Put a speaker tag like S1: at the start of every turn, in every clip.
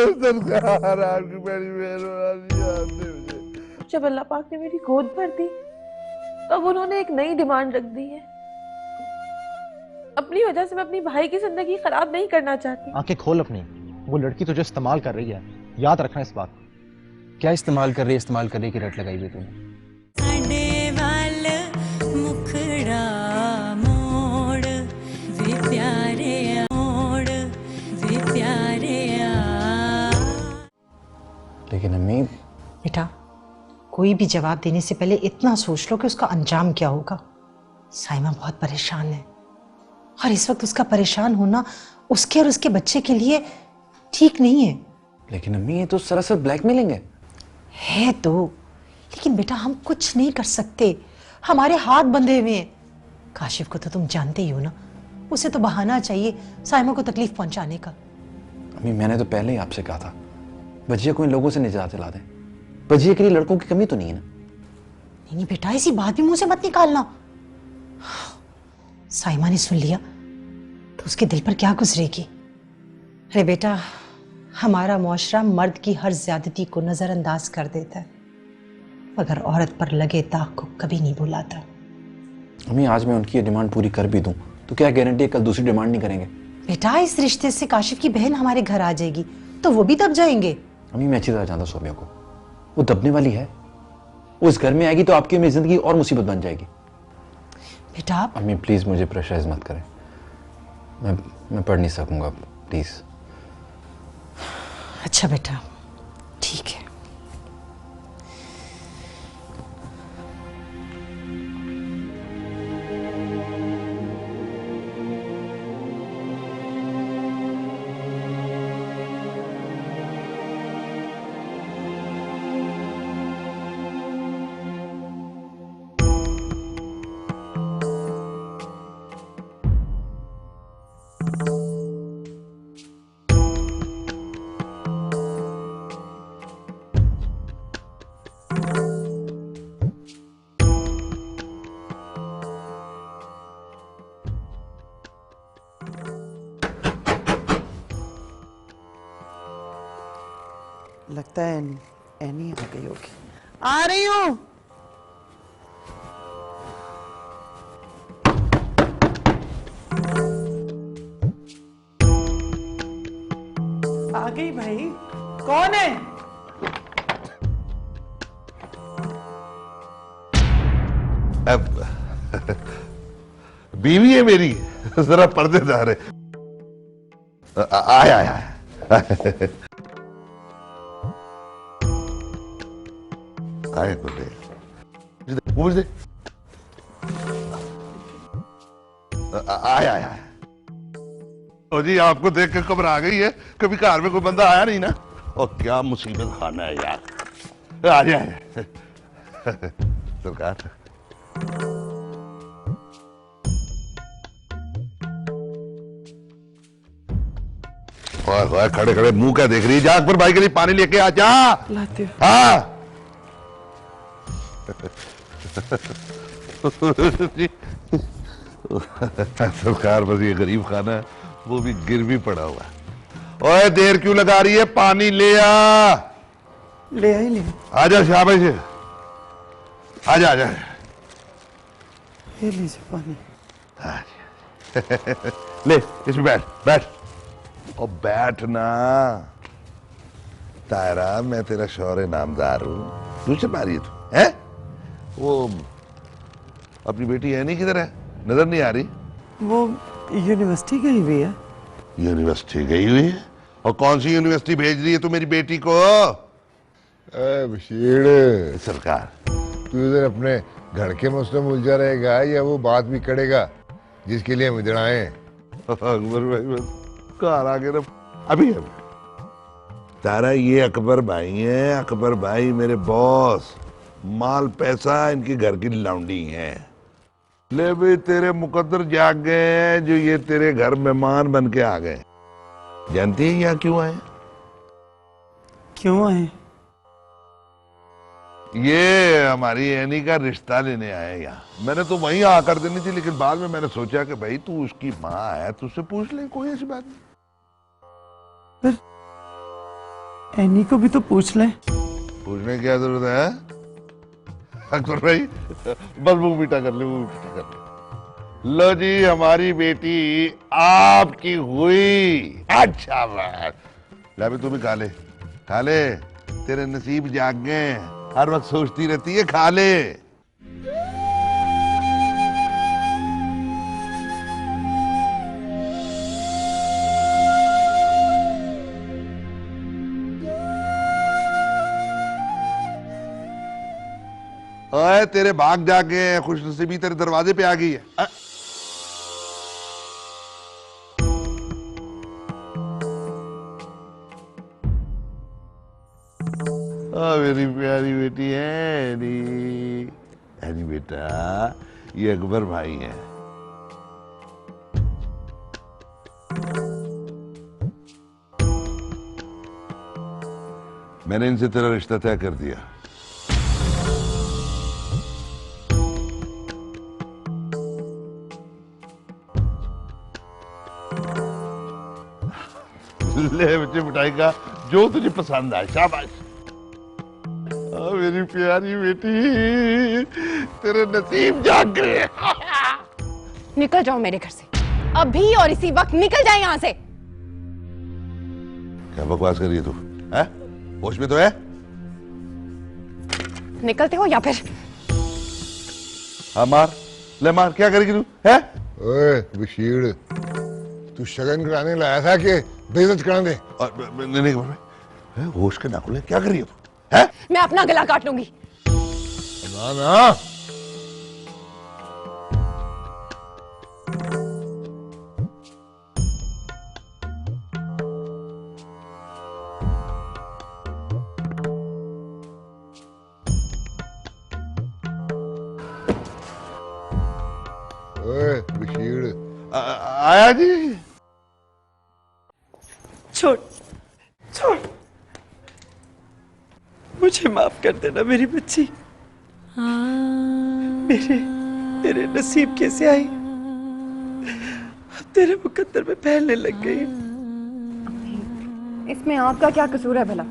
S1: सरकार आपकी बड़ी मेहरबानी आपने।
S2: जब अल्लाह पाक ने मेरी गोद भर दी तब उन्होंने एक नई डिमांड रख दी है। अपनी वजह से मैं अपनी भाई की जिंदगी खराब नहीं करना चाहती।
S3: आंखें खोल अपनी, वो लड़की तुझे इस्तेमाल कर रही है, याद रखना इस बात को।
S4: क्या इस्तेमाल कर रही है की रट लगाई हुई तूने? लेकिन अम्मी,
S5: बेटा कोई भी जवाब देने से पहले इतना सोच लो कि उसका अंजाम क्या होगा। साइमा बहुत परेशान है और इस वक्त उसका परेशान होना उसके और उसके बच्चे के लिए ठीक नहीं है।
S4: लेकिन अम्मी ये तो सरासर ब्लैकमेलिंग
S5: है तो, लेकिन बेटा हम कुछ नहीं कर सकते, हमारे हाथ बंधे हुए हैं। काशिफ को तो तुम जानते ही हो ना, उसे तो बहाना चाहिए साइमा को तकलीफ पहुंचाने का।
S4: अम्मी मैंने तो पहले ही आपसे कहा था बजिया को इन लोगों से निजात दिला दें। बजिया के लिए लड़कों की कमी तो नहीं है ना?
S5: नहीं बेटा ऐसी बात भी मुंह से मत निकालना। साइमा ने सुन लिया तो उसके दिल पर क्या गुजरेगी। अरे बेटा हमारा मुआशरा मर्द की हर ज्यादती को नजरअंदाज कर देता है, मगर औरत पर लगे दाग को कभी नहीं भुलाता।
S4: अम्मी आज मैं उनकी ये डिमांड पूरी कर भी दूं तो क्या गारंटी है कल दूसरी डिमांड नहीं करेंगे?
S5: बेटा इस रिश्ते से काशिफ की बहन हमारे घर आ जाएगी तो वो भी दब जाएंगे।
S4: अम्मी मैं अच्छी तरह जानता सोबिया को, वो दबने वाली है। वो इस घर में आएगी तो आपकी मेरी जिंदगी और मुसीबत बन जाएगी।
S5: बेटा
S4: अम्मी प्लीज मुझे प्रेशराइज मत करें, मैं पढ़ नहीं सकूंगा प्लीज।
S5: अच्छा बेटा ठीक है।
S6: लगता है एनी आ गई होगी। आ रही हूं। आ गई भाई। कौन है?
S1: बीवी है मेरी, जरा पर्देदार है। आया आया आए मुझे आया आया। ओ जी आपको देख कर घबरा गई है, कभी घर में कोई बंदा आया नहीं ना। और क्या मुसीबत खाना है यार। आ जाए सरकार। खड़े खड़े मुंह क्या देख रही है? जा अकबर भाई के लिए पानी लेके आ जा।
S6: लाती हूँ।
S1: हाँ सरकार बस ये गरीब खाना है, वो भी गिर भी पड़ा हुआ है। ओए देर क्यों लगा रही है? पानी ले आ।
S6: ले आई ले।
S1: आजा शाबाश, आजा आजा।
S6: ये लीजिए पानी।
S1: ले इसमें बैठ बैठ। और बैठ ना तायरा, मैं तेरा शौहर नामदार हूं। दूसरे मारी तू है? वो अपनी बेटी है नहीं, किधर है? नजर नहीं आ रही।
S6: वो यूनिवर्सिटी गई हुई है।
S1: यूनिवर्सिटी गई हुई है? और कौन सी यूनिवर्सिटी भेज रही है तू मेरी बेटी को?
S7: बशीर
S1: सरकार
S7: तू इधर अपने घर के मसलों में उलझा रहेगा या वो बात भी करेगा जिसके लिए हम इधर आए?
S1: अकबर भाई बस घर आ गए ना अभी। तारा ये अकबर भाई हैं, अकबर भाई मेरे बॉस। माल पैसा इनके घर की लौंडी है। ले भाई तेरे मुकद्दर जाग गए हैं जो ये तेरे घर मेहमान बन के आ गए। जानती है यहाँ क्यों आए?
S6: क्यों आए?
S1: ये हमारी एनी का रिश्ता लेने आए यहाँ। मैंने तो वहीं आकर देनी थी, लेकिन बाद में मैंने सोचा कि भाई तू उसकी माँ है, तुझसे पूछ ले, कोई ऐसी बात नहीं।
S6: एनी को भी तो पूछ ले।
S1: पूछने की क्या जरूरत है अकबर भाई? बस मुंह मीठा कर ले, मुंह मीठा कर ले। लो जी, हमारी बेटी आपकी हुई। अच्छा बात। ले भी तू भी खा ले, खा ले, तेरे नसीब जाग गए। हर वक्त सोचती रहती है, खा ले। ओए, तेरे भाग जागे, खुशनसीबी तेरे दरवाजे पे आ गई है। मेरी प्यारी बेटी है एनी। एनी बेटा, ये अकबर भाई है। मैंने इनसे तेरा रिश्ता तय कर दिया। ले बच्चे, मिठाई का जो तुझे पसंद आए। शाबाश। मेरी प्यारी बेटी, तेरे नसीब जाग गए।
S8: निकल जाओ मेरे घर से अभी और इसी वक्त, निकल जाए यहाँ से।
S1: क्या बकवास कर रही है तू? है? होश में तो है?
S8: निकलते हो या फिर?
S1: हाँ मार, ले मार। क्या करेगी तू? है?
S7: ओए बशीर, तू शगन कराने लाया था कि बेइज्जत कराने दे?
S1: नहीं नहीं है, होश के नाखुन है। क्या कर रही है तू? है?
S8: मैं अपना गला काट लूंगी।
S7: ना ना, ओए बशीर।
S1: आया जी।
S6: छोड़ छोड़, मुझे माफ कर देना मेरी बच्ची। मेरे तेरे नसीब कैसे आई, अब तेरे मुकद्दर में फैलने लग गई।
S8: इसमें आपका क्या कसूर है भला?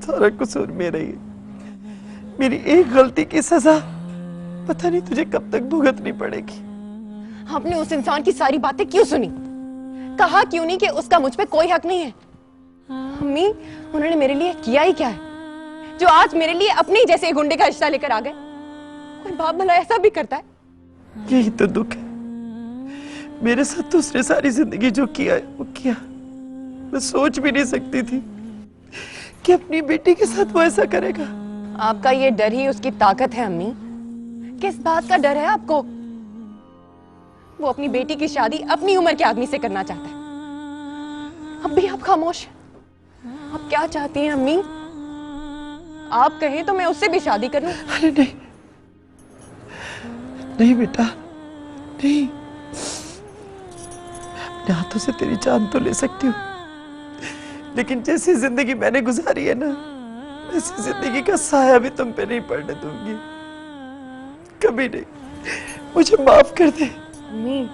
S6: सारा कसूर मेरा ही है। मेरी एक गलती की सजा पता नहीं तुझे कब तक भुगतनी पड़ेगी।
S8: आपने उस इंसान की सारी बातें क्यों सुनी? कहा क्यों नहीं कि उसका मुझ पे कोई हक नहीं है? अम्मी, उन्होंने मेरे लिए किया ही क्या है जो आज मेरे लिए अपने ही जैसे गुंडे का रिश्ता लेकर आ गए? कोई बाप भला ऐसा भी करता है?
S6: यही तो दुख है। मेरे साथ तो उसने सारी जिंदगी जो किया है वो किया। मैं सोच भी नहीं सकती थी कि अपनी बेटी के साथ वो ऐसा करेगा।
S8: आपका ये डर ही उसकी ताकत है अम्मी। किस बात का डर है आपको? वो अपनी बेटी की शादी अपनी उम्र के आदमी से करना चाहता है। अब भी आप खामोश। आप क्या चाहती हैं अम्मी? आप कहें तो मैं उससे भी शादी कर लूं।
S6: अरे नहीं नहीं बेटा, नहीं। मैं अपने हाथों से तेरी जान तो ले सकती हूँ, लेकिन जैसी जिंदगी मैंने गुजारी है ना, वैसी जिंदगी का साया भी तुम पे नहीं पड़ने दूंगी। कभी नहीं। मुझे माफ कर दे
S8: अम्मी।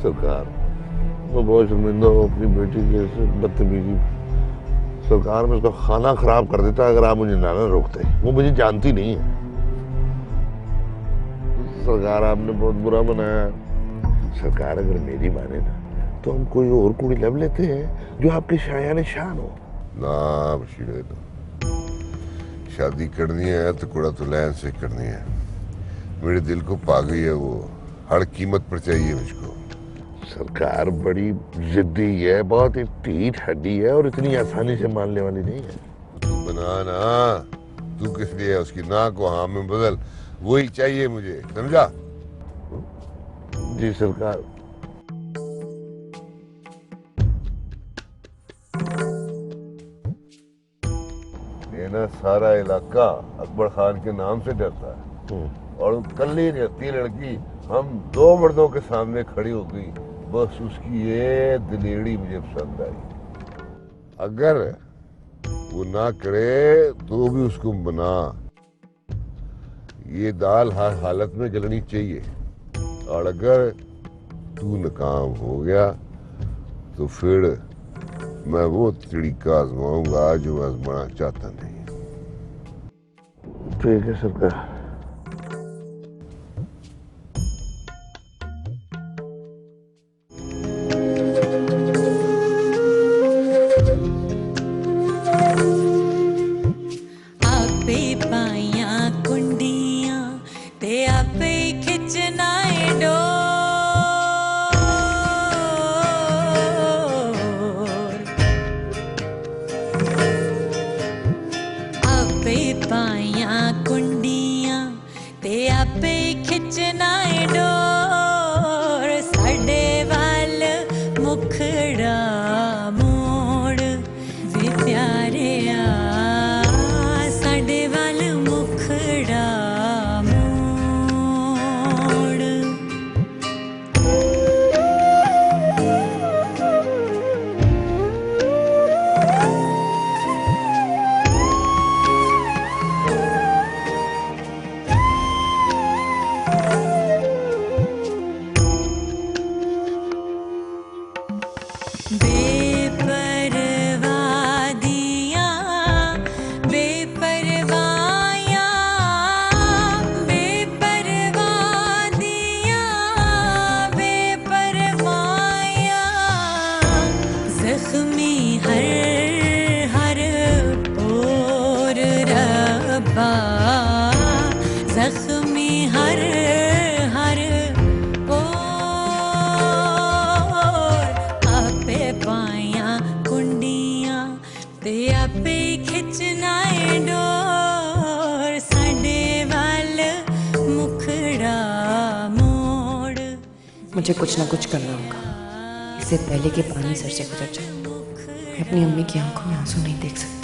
S1: सरकार, मैं बहुत शर्मिंदा हूँ अपनी बेटी के ऐसे बदतमीजी। सरकार, मैं उसका खाना खराब कर देता अगर आप मुझे ना रोकते। वो मुझे जानती नहीं है। सरकार, आपने बहुत बुरा बनाया। सरकार, अगर मेरी माने ना तो हम कोई और कुड़ी लब लेते हैं जो आपके शायाने शान हो।
S7: ना बशीर, तो शादी करनी है तो कुड़ा तो लैन से करनी है। मेरे दिल को पा गई है वो, हर कीमत पर चाहिए मुझको।
S1: सरकार बड़ी जिद्दी है, बहुत ही ढीठ हड्डी है और इतनी आसानी से मानने वाली नहीं है।
S7: तू बना ना, तू किस लिए उसकी ना को हाँ में बदल, वही चाहिए मुझे, समझा?
S1: जी सरकार।
S7: ये ना सारा इलाका अकबर खान के नाम से डरता है और कल ही रहती लड़की हम दो मर्दों के सामने खड़ी हो गई, बस उसकी ये दिलेड़ी मुझे पसंद आई। अगर वो ना करे तो भी उसको मना। ये दाल हर हालत में जलनी चाहिए, और अगर तू नाकाम हो गया तो फिर मैं वो तरीका आजमाऊंगा जो मैं आजमाना चाहता नहीं।
S1: ठीक है सरकार।
S9: आपे पाइया कुंडियां ते आपे खिंचना डोर। आपे पाइया कुंडियां ते आपे खिंचना डोर। साडे वाल मुखड़ा मोड़ वे प्यारे साडे वाल मुखड़ा मोड़। जख्मी हर हर ओर रब्बा, जख्मी हर हर ओर। आपे पाया कुंडियां ते आपे खिंचना डोर। साडे वाल मुखड़ा मोड़।
S8: मुझे कुछ ना कुछ करना होगा, इससे पहले कि पानी सर से गुजर जाए। मैं अपनी अम्मी की आंखों में आंसू नहीं देख सकती।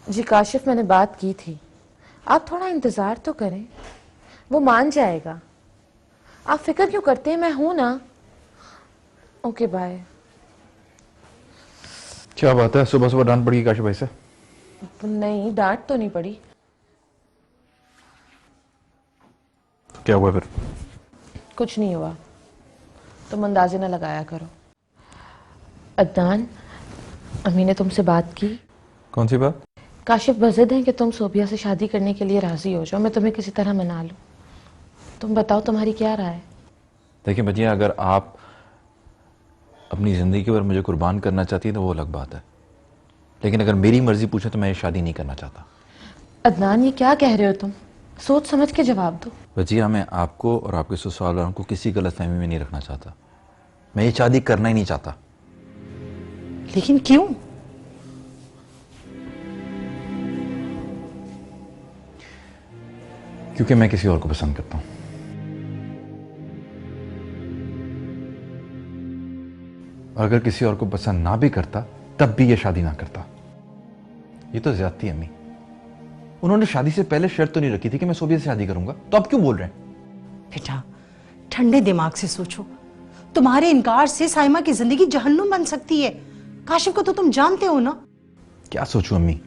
S2: जी काशिफ, मैंने बात की थी, आप थोड़ा इंतजार तो करें, वो मान जाएगा। आप फिक्र क्यों करते हैं, मैं हूं ना। Okay bye.
S4: क्या बात है, सुबह सुबह डांट पड़ी काशिफ भाई से?
S2: नहीं, डांट तो नहीं पड़ी।
S4: क्या हुआ फिर?
S2: कुछ नहीं हुआ, तुम अंदाजे ना लगाया करो। अदनान, अम्मी ने तुमसे बात की।
S4: कौन सी बात?
S2: काशिफ बज़िद हैं कि तुम सोबिया से शादी करने के लिए राजी हो जाओ, मैं तुम्हें किसी तरह मना लूं। तुम बताओ तुम्हारी क्या राय है?
S4: देखिए बजिया, अगर आप अपनी ज़िंदगी पर मुझे कुर्बान करना चाहती है तो वो अलग बात है, लेकिन अगर मेरी मर्जी पूछे तो मैं ये शादी नहीं करना चाहता।
S2: अदनान, ये क्या कह रहे हो तुम? सोच समझ के जवाब दो।
S4: बजिया, मैं आपको और आपके ससुराल वालों को किसी गलतफहमी में नहीं रखना चाहता। मैं ये शादी करना ही नहीं चाहता।
S5: लेकिन क्यों?
S4: क्योंकि मैं किसी और को पसंद करता हूं। अगर किसी और को पसंद ना भी करता तब भी ये शादी ना करता। ये तो ज्यादती है अम्मी। उन्होंने शादी से पहले शर्त तो नहीं रखी थी कि मैं सोबिया से शादी करूंगा, तो अब क्यों बोल रहे हैं?
S5: बेटा, ठंडे दिमाग से सोचो। तुम्हारे इनकार से साइमा की जिंदगी जहन्नुम बन सकती है। काशिफ को तो तुम जानते हो ना।
S4: क्या सोचूं अम्मी?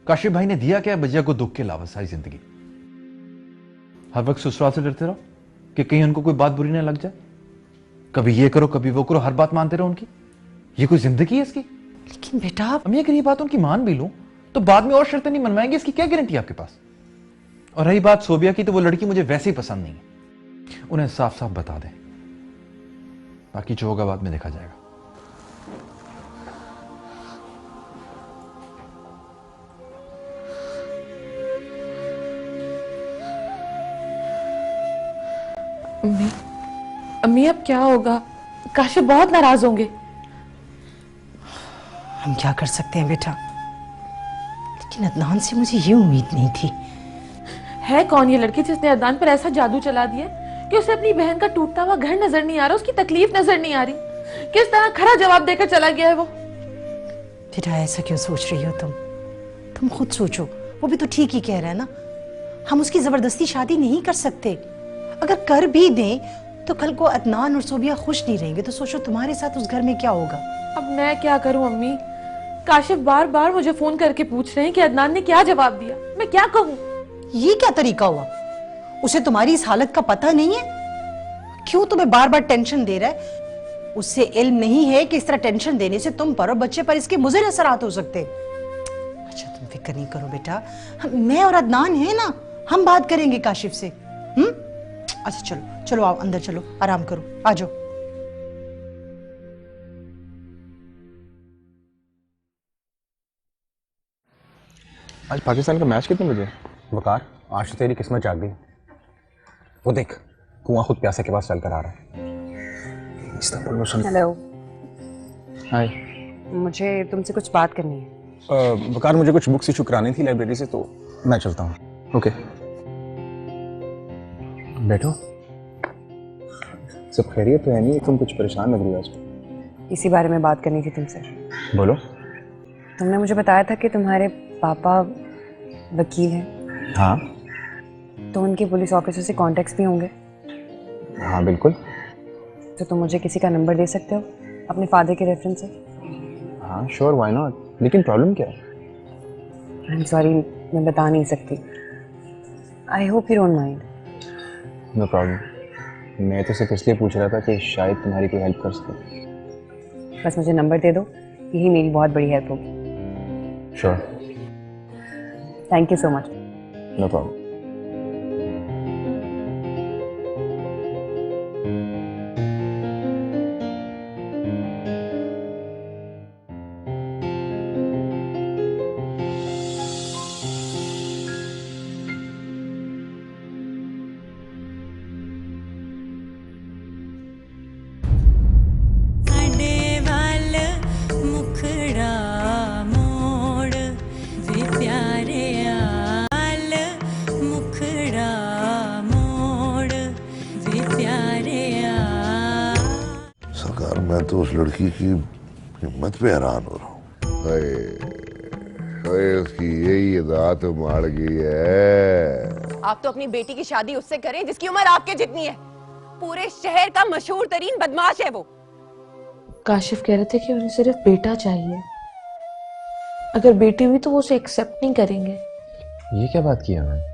S4: काशिफ भाई ने दिया क्या बजिया को दुख के अलावा सारी जिंदगी? हर वक्त ससुराल से डरते रहो कि कहीं उनको कोई बात बुरी ना लग जाए। कभी ये करो कभी वो करो, हर बात मानते रहो उनकी। ये कोई जिंदगी है इसकी?
S5: लेकिन बेटा,
S4: अम्मी अगर ये बात उनकी मान भी लूं तो बाद में और शर्तें नहीं मनवाएंगे, इसकी क्या गारंटी है आपके पास? और रही बात सोबिया की, तो वो लड़की मुझे वैसे ही पसंद नहीं है। उन्हें साफ साफ बता दें, बाकी जो होगा बाद में देखा जाएगा।
S2: अम्मी, अम्मी अब क्या होगा? काशिफ बहुत नाराज होंगे।
S5: हम क्या कर सकते हैं बेटा, लेकिन अदनान से मुझे ये उम्मीद नहीं थी।
S2: है कौन ये लड़की जिसने अदनान पर ऐसा जादू चला दिया कि उसे अपनी बहन का टूटता हुआ घर नजर नहीं आ रहा, उसकी तकलीफ नजर नहीं आ रही? किस तरह खरा जवाब देकर चला गया है वो।
S5: बेटा, ऐसा क्यों सोच रही हो तुम तुम खुद सोचो, वो भी तो ठीक ही कह रहा है ना। हम उसकी जबरदस्ती शादी नहीं कर सकते। अगर कर भी दें तो कल को अदनान और सोबिया खुश नहीं रहेंगे तो सोचो तुम्हारे साथ उस घर में क्या होगा।
S2: अब मैं क्या करूं अम्मी? काशिफ बार बार मुझे फोन करके पूछ रहे हैं कि अदनान ने क्या जवाब दिया। मैं क्या कहूं?
S5: ये क्या तरीका हुआ? उसे तुम्हारी इस हालत का पता नहीं है? क्यों तुम्हें बार बार टेंशन दे रहा है? उससे इल्म नहीं है कि इस तरह टेंशन देने से तुम पर और बच्चे पर इसके मुज़र असरात हो सकते। अच्छा तुम फिक्र नहीं करो बेटा, मैं और अदनान है ना, हम बात करेंगे काशिफ से। अच्छा चलो चलो आओ अंदर चलो, आराम करो, आ जाओ।
S3: आज पाकिस्तान का मैच कितने बजे?
S10: वकार, आज तो तेरी किस्मत जाग गई। वो देख, कुआं खुद प्यासे के पास चल कर आ रहा है।
S8: हेलो,
S10: हाय।
S8: मुझे तुमसे कुछ बात करनी है।
S10: वकार, मुझे कुछ बुक्स इशू करानी थी लाइब्रेरी से, तो मैं चलता हूँ।
S3: ओके।
S10: बैठो। सब खैरियत तो है नहीं? तुम कुछ परेशान लग रही हो आज।
S8: इसी बारे में बात करनी थी तुमसे।
S10: बोलो।
S8: तुमने मुझे बताया था कि तुम्हारे पापा वकील हैं।
S10: हाँ।
S8: तो उनके पुलिस ऑफिसर से कॉन्टेक्ट्स भी होंगे।
S10: हाँ बिल्कुल।
S8: तो तुम मुझे किसी का नंबर दे सकते हो अपने फादर के रेफरेंस से?
S10: हाँ श्योर, व्हाई नॉट। लेकिन प्रॉब्लम क्या है?
S8: आई एम सॉरी, मैं बता नहीं सकती। I hope you don't mind.
S10: No problem. मैं तो सिर्फ इसलिए पूछ रहा था कि शायद तुम्हारी कोई हेल्प कर सके।
S8: बस मुझे नंबर दे दो, यही मेरी बहुत बड़ी हेल्प होगी।
S10: Sure.
S8: Thank you so much.
S10: No problem.
S9: ਸਾਡੇ ਵੱਲ ਮੁਖੜਾ ਮੋੜ ਵੇ ਪਿਆਰਿਆ ਵੱਲ ਮੁਖੜਾ ਮੋੜ ਵੇ ਪਿਆਰਿਆ।
S1: सरकार, मैं तो उस लड़की की हिम्मत पे हैरान हो रहा हूँ।
S7: हाय हाय, उसकी यही अदा तो मार गई है।
S8: आप तो अपनी बेटी की शादी उससे करें जिसकी उम्र आपके जितनी है। पूरे शहर का मशहूर तरीन बदमाश है वो।
S2: काशिफ कह रहे थे कि उन्हें सिर्फ बेटा चाहिए। अगर बेटी हुई तो वो उसे एक्सेप्ट नहीं करेंगे।
S4: ये क्या बात की है मैंने?